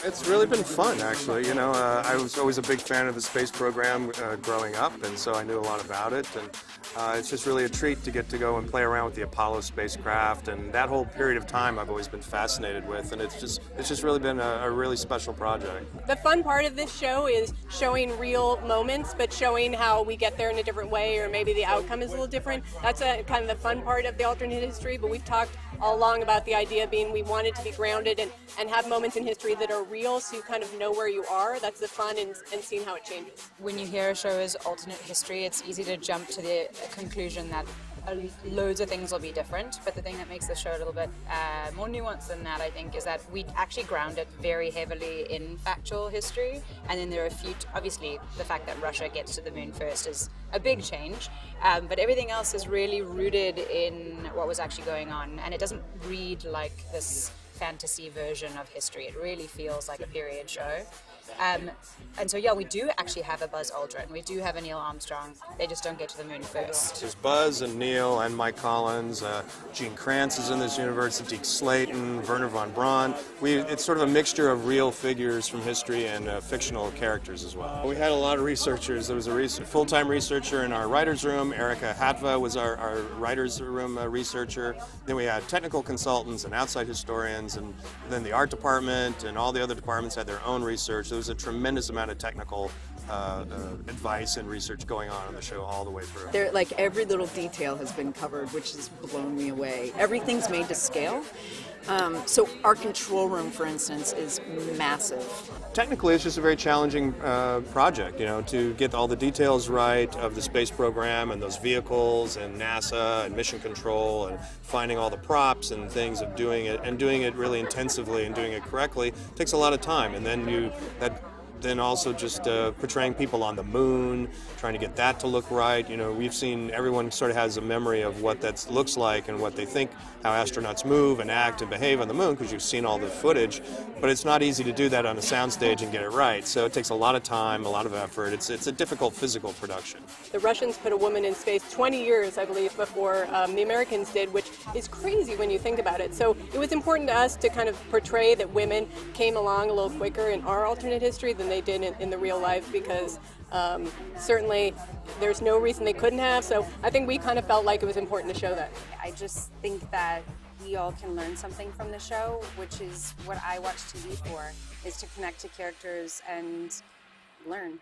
It's really been fun, actually. I was always a big fan of the space program growing up, and so I knew a lot about it. And it's just really a treat to get to go and play around with the Apollo spacecraft, and that whole period of time I've always been fascinated with. And it's just really been a really special project. The fun part of this show is showing real moments, but showing how we get there in a different way, or maybe the outcome is a little different. That's kind of the fun part of the alternate history. But we've talked all along about the idea being we want it to be grounded and have moments in history that are real, so you kind of know where you are. That's the fun and seeing how it changes. When you hear a show is alternate history, it's easy to jump to the conclusion that loads of things will be different, but the thing that makes the show a little bit more nuanced than that, I think, is that we actually ground it very heavily in factual history, and then there are a few, obviously the fact that Russia gets to the moon first is a big change, but everything else is really rooted in what was actually going on, and it doesn't read like this fantasy version of history. It really feels like a period show. And so, yeah, we do actually have a Buzz Aldrin. We do have a Neil Armstrong. They just don't get to the moon first. There's Buzz and Neil and Mike Collins. Gene Kranz is in this universe, Deke Slayton, Werner von Braun. It's sort of a mixture of real figures from history and fictional characters as well. We had a lot of researchers. There was a full-time researcher in our writer's room. Erica Hatva was our writer's room researcher. Then we had technical consultants and outside historians, and then the art department and all the other departments had their own research. There was a tremendous amount of technical advice and research going on the show all the way through. Like every little detail has been covered, which has blown me away. Everything's made to scale. So our control room, for instance, is massive. Technically, it's just a very challenging project, to get all the details right of the space program and those vehicles and NASA and mission control and finding all the props and things of doing it really intensively and doing it correctly takes a lot of time. And then also just portraying people on the moon, trying to get that to look right. We've seen, everyone sort of has a memory of what that looks like and what they think, how astronauts move and act and behave on the moon, because you've seen all the footage, but it's not easy to do that on a soundstage and get it right. So it takes a lot of time, a lot of effort. It's a difficult physical production. The Russians put a woman in space 20 years, I believe, before the Americans did, which is crazy when you think about it. So it was important to us to kind of portray that women came along a little quicker in our alternate history than they did in the real life, because certainly there's no reason they couldn't have. So I think we kind of felt like it was important to show that. I just think that we all can learn something from the show, which is what I watch TV for, is to connect to characters and learn.